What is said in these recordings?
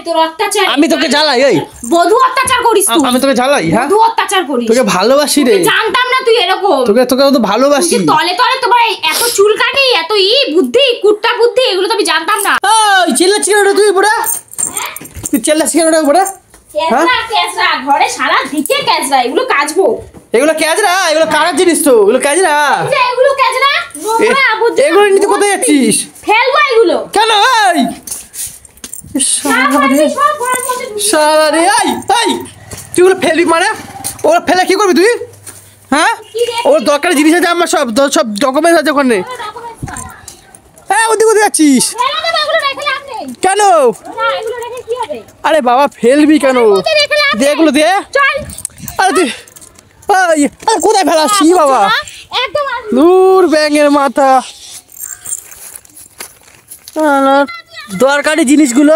তোর অত্যাচার আমি তোকে জ্বালাই এই বধূ অত্যাচার করিস তুই আমি তোকে জ্বালাই হ্যাঁ বধূ অত্যাচার করিস তোকে ভালোবাসি রে জানতাম না তুই এরকম তোকে তো ভালোবাসি তলে তলে তোমার এত চুল কাটি এত বুদ্ধি কুট্টা বুদ্ধি এগুলো তো আমি জানতাম না ওই চিল্লাচ্ছি কেন তুই বুড়া তুই চিল্লাচ্ছি কেন বুড়া ক্যাজরা ঘরে সারা দিকে ক্যাজরা এগুলো কাচবো এগুলো ক্যাজরা এগুলো কারার জিনিস তো এগুলো ক্যাজরা এগুলো ক্যাজরা এগুলো নিতে কোথায় যাচ্ছিস ফেলবো এগুলো কেন এই সারা রে এই তুই ওগুলো ফেলবি মানে ওগুলো ফেলে কি করবি তুই হ্যাঁ ওর দরকারি জিনিস আছে আমার সব ডকুমেন্টস আছে ওখানে হ্যাঁ ওদিকে কোথায় যাচ্ছিস কেন আরে বাবা ফেলবি কেন এগুলো দে আরে তুই কোথায় ফেলাচ্ছি বাবা দূর ব্যাঙের মাথা দরকারি জিনিসগুলো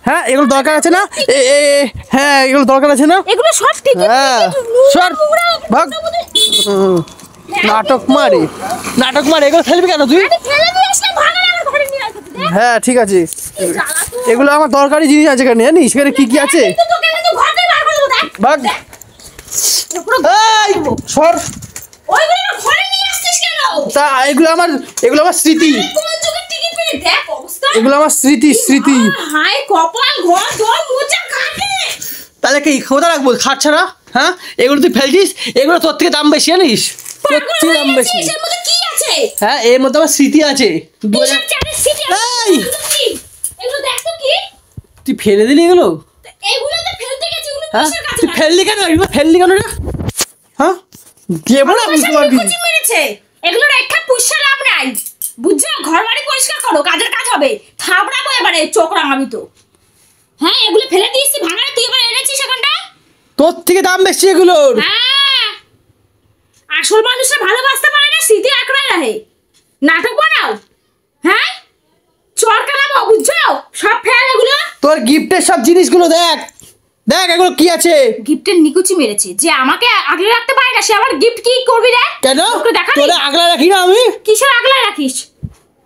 হ্যাঁ এগুলো দরকার আছে না হ্যাঁ এগুলো দরকার আছে না এগুলো সব ঠিক হ্যাঁ সর ভাগ নাটক মারে এগুলো ফেলবি কেন তুই হ্যাঁ ঠিক আছে এগুলো আমার দরকারি জিনিস আছে কেন জানিস সেখানে কি আছে ভাগ সর তা এগুলো আমার স্মৃতি এগুলো আমার স্মৃতি তাহলে কি খোদা রাখবো খাট ছাড়া হ্যাঁ এগুলো তুই ফেলছিস এগুলো তোর থেকে দাম বেশি জানিস দাম বেশি হ্যাঁ এর মধ্যে আমার স্মৃতি আছে তুই ফেলে দিলি এগুলো হ্যাঁ তুই ফেললি কেন এগুলো ফেললি কেন রে হ্যাঁ দেবো না বুঝতে পারবি এগুলো রেখা পুষা লাভ নাই বুঝছো ঘর বাড়ি পরিষ্কার করো কাজের কাজ হবে থাবড়াবো এবারে চোখ রাঙাবি তো হ্যাঁ এগুলো ফেলে দিয়েছি ভাঙা তুই এবার এনেছিস এখানটা তোর থেকে দাম বেশি এগুলোর হ্যাঁ আসল মানুষরা ভালোবাসতে পারে না স্মৃতি আঁকড়ায় রাখে নাটক বানাও হ্যাঁ চর কালাবো বুঝছো সব ফেল এগুলো তোর গিফটের সব জিনিসগুলো দেখ এগুলো কি আছে গিফটের নিকুচি মেরেছে যে আমাকে আগলে রাখতে পারে না সে আমার গিফট কি করবি রে কেন তোরে আগলা রাখি না আমি কিসের আগলা রাখিস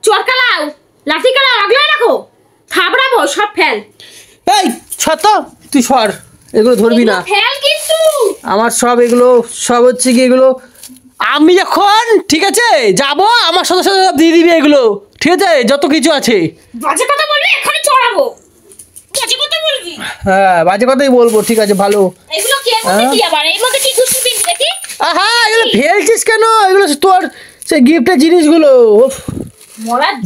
চর কালাও লাঠি কালাও আগলা রাখো থাবড়াবো সব ফেল এই ছত তুই সর এগুলো ধরবি না ফেল কিন্তু আমার এগুলো সব হচ্ছে কি এগুলো আমি যখন ঠিক আছে যাব আমার সাথে দিয়ে দিবি এগুলো ঠিক আছে যত কিছু আছে বাজে কথা বলবি এখানে চড়াবো বাজে কথা বলবি হ্যাঁ বাজে কথাই বলবো ঠিক আছে ভালো এগুলো কি মধ্যে কি আবার এর মধ্যে কি খুশি পিন দেখি হ্যাঁ এগুলো ফেলছিস কেন এগুলো তোর সেই গিফটের জিনিসগুলো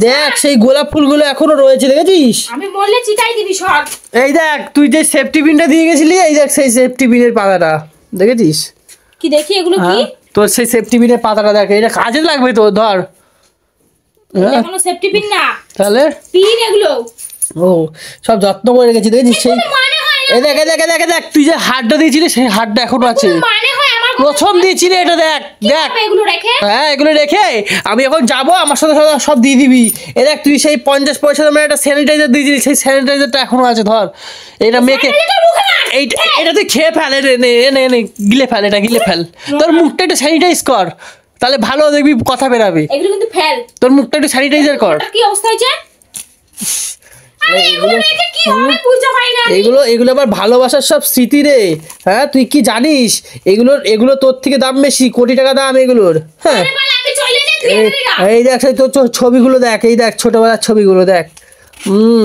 দেখ সেই গোলাপ ফুলগুলো এখনো রয়েছে দেখেছিস আমি বললে চিতাই দিবি সব এই দেখ তুই যে সেফটি পিনটা দিয়ে গেছিলি এই দেখ সেই সেফটি পিনের পাতাটা দেখেছিস কি দেখি এগুলো কি তোর সেই সেফটি পিনের পাতাটা দেখ এটা কাজে লাগবে তো ধর এখনো সেফটি পিন না তাহলে পিন এগুলো ও সব যত্ন করে রেখেছি দেখেছিস সেই এই দেখ তুই যে হাড়টা দিয়েছিলি সেই হাড়টা এখনো আছে প্রথম দিয়েছিলি এটা দেখ হ্যাঁ এগুলো রেখে আমি এখন যাবো আমার সাথে সব দিয়ে দিবি এ দেখ তুই সেই 50 পয়সা দামের একটা স্যানিটাইজার দিয়েছিলি সেই স্যানিটাইজারটা এখনো আছে ধর এটা মেখে এটা তুই খেয়ে ফেল এনে গিলে ফেল এটা গিলে ফেল তোর মুখটা একটু স্যানিটাইজ কর তাহলে ভালো দেখবি কথা বেরাবে তোর মুখটা একটু স্যানিটাইজার কর কি অবস্থা হয়েছে এগুলো আবার ভালোবাসার সব স্মৃতি রে হ্যাঁ তুই কি জানিস এগুলো তোর থেকে দাম বেশি কোটি টাকা দাম এগুলোর হ্যাঁ এই দেখ সেই তোর ছবিগুলো দেখ এই দেখ ছোটবেলার ছবিগুলো দেখ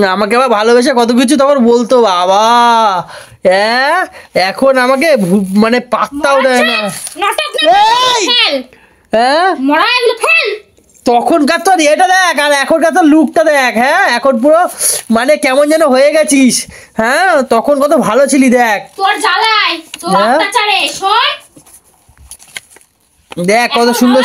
আমাকে আবার ভালোবেসে কত কিছু তখন বলতো বাবা হ্যাঁ এখন আমাকে মানে পাত্তাও দেয় না হ্যাঁ তখনকার তোর এটা দেখ আর এখনকার তোর লুকটা দেখ হ্যাঁ এখন পুরো মানে কেমন যেন হয়ে গেছিস হ্যাঁ তখন কত ভালো ছিলি দেখ দেখ কত সুন্দর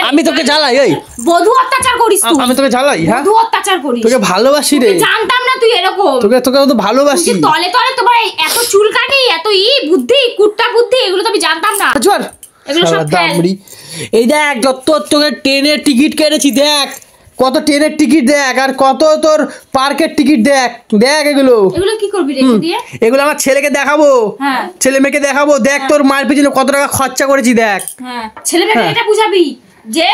আমি তোকে জ্বালাই এই বধূ অত্যাচার করিস তুই আমি তোকে জ্বালাই হ্যাঁ বধূ অত্যাচার করিস তোকে ভালোবাসি রে জানতাম না তুই এরকম তোকে তো ভালোবাসি তলে তলে তোমার এত চুল কাটি এত বুদ্ধি কুট্টা বুদ্ধি এগুলো তো আমি জানতাম না এই দেখ যত তোকে ট্রেনের টিকিট কেটেছি দেখ কত ট্রেনের টিকিট দেখ আর কত তোর পার্কের টিকিট দেখ এগুলো কি করবি রেখে দিয়ে এগুলো আমার ছেলেকে দেখাবো ছেলে মেয়েকে দেখাবো দেখ তোর মায়ের পিছনে কত টাকা খরচা করেছি দেখ ছেলে মেয়েকে এটা বুঝাবি যে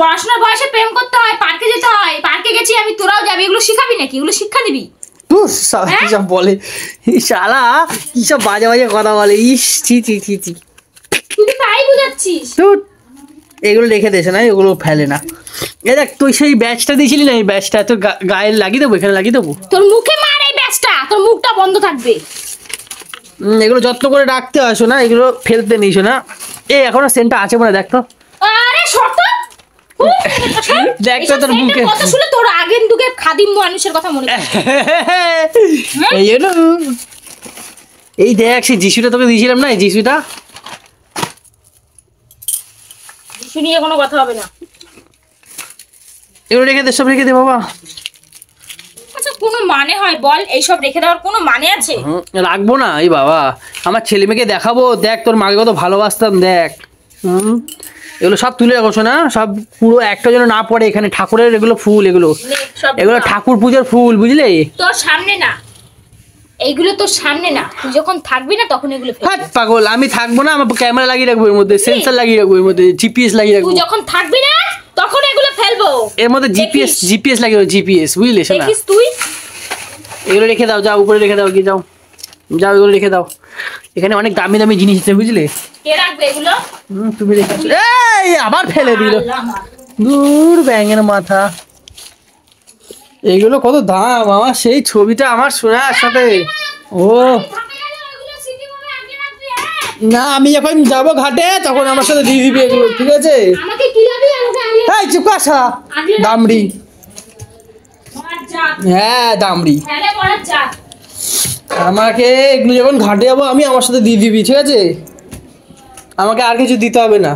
পড়াশোনার বয়সে প্রেম করতে হয়, পার্কে যেতে হয়, পার্কে গেছি আমি, তোরাও যাবি, এগুলো শিখাবি নাকি? এগুলো শিক্ষা দিবি? কিসব বলে শালা, কিসব বাজে বাজে কথা বলে, ইস ছি ছি ছি ছি। তুই তো তাই বুঝাচ্ছিস। এগুলো রেখে দিয়েছে না, এগুলো ফেলে না। এ দেখ তুই সেই ব্যাচটা দিয়েছিলি না, এই ব্যাচটা তোর গায়ে লাগিয়ে দেবো, এখানে লাগিয়ে দেবো। তোর মুখে মার এই ব্যাচটা, তোর মুখটা বন্ধ থাকবে। এগুলো যত্ন করে রাখতে আসো না, এগুলো ফেলতে নিয়েছো না। এই এখনো সেন্টটা আছে মনে, দেখ তো। আরে শর্ত দেখ তো তোর মুখে কথা শুনে তোর আগের দুকে খাদিম মানুষের কথা মনে পড়ে। এই জন্য এই দেখ সেই যিশুটা তোকে দিয়েছিলাম না, এই যিশুটা। যিশু নিয়ে কোনো কথা হবে না। এগুলো রেখে দে, সব রেখে দে বাবা। আচ্ছা কোনো মানে হয় বল? এইসব রেখে দেওয়ার কোনো মানে আছে? রাখবো না এই বাবা, আমার ছেলে মেয়েকে দেখাবো, দেখ তোর মাকে কত ভালোবাসতাম, দেখ। এগুলো সব তুলে রাখো না, সব পুরো একটা যেন না পড়ে এখানে। ঠাকুরের এগুলো ফুল, এগুলো এগুলো ঠাকুর পূজার ফুল, বুঝলে? তোর সামনে না, এইগুলো তোর সামনে না, তুই যখন থাকবি না তখন এগুলো ফেলবি। হাট পাগল, আমি থাকবো না, আমার ক্যামেরা লাগিয়ে রাখবো এর মধ্যে, সেন্সর লাগিয়ে রাখবো এর মধ্যে, জিপিএস লাগিয়ে রাখবো। তুই যখন থাকবি না তখন এগুলো ফেলবো এর মধ্যে জিপিএস লাগিয়ে রাখবো, জিপিএস, বুঝলে? শোনা, দেখিস তুই। এগুলো রেখে দাও, যাও উপরে রেখে দাও, গিয়ে যাও, যাও এগুলো রেখে দাও। এখানে অনেক দামি দামি জিনিস আছে, বুঝলে? কে রাখবে এগুলো? তুমি রেখে, এই আবার ফেলে দিল, দূর ব্যাঙের মাথা। এগুলো কত দাম, আমার সেই ছবিটা আমার সোনার সাথে। ও না, আমি যখন যাবো ঘাটে তখন আমার সাথে দিয়ে দিবি এগুলো, ঠিক আছে? আমাকে কি লাগবে? এই চুপ কর শালা, দামড়ি। হ্যাঁ দামড়ি, আমাকে এগুলো যখন ঘাটে যাবো আমি, আমার সাথে দিয়ে দিবি, ঠিক আছে? আমাকে আর কিছু দিতে হবে না।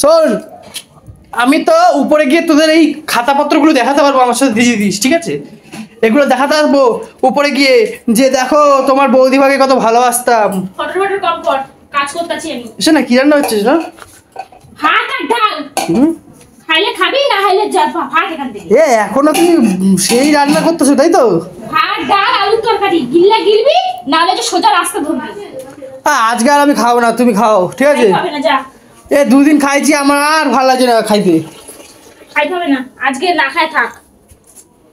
শোন, আমি তো উপরে গিয়ে তোদের এই খাতাপত্রগুলো দেখাতে পারবো, আমার সাথে দিয়ে দিস, ঠিক আছে? এগুলো দেখাতে আসবো উপরে গিয়ে, যে দেখো তোমার বৌদিভাগে কত ভালোবাসতাম। কাজ করতেছি আমি। এসে না, কি রান্না হচ্ছে না? ভাত আর ডাল। খাইলে খাবি, না খাইলে যা, ভাত এখান থেকে। এখনো তুমি সেই রান্না করতেছো, তাই তো? ভাত ডাল আলুর তরকারি, গিললে গিলবি, না হলে সোজা রাস্তা ধরবি। আজকে আর আমি খাবো না, তুমি খাও, ঠিক আছে? খাবে না, যা। দুদিন খাইছি, আমার আর ভালো লাগে না খাইতে। খাইতে হবে না, আজকে না খায় থাক।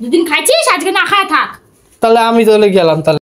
দুদিন খাইছিস, আজকে না খায় থাক। তাহলে আমি গেলাম তাহলে।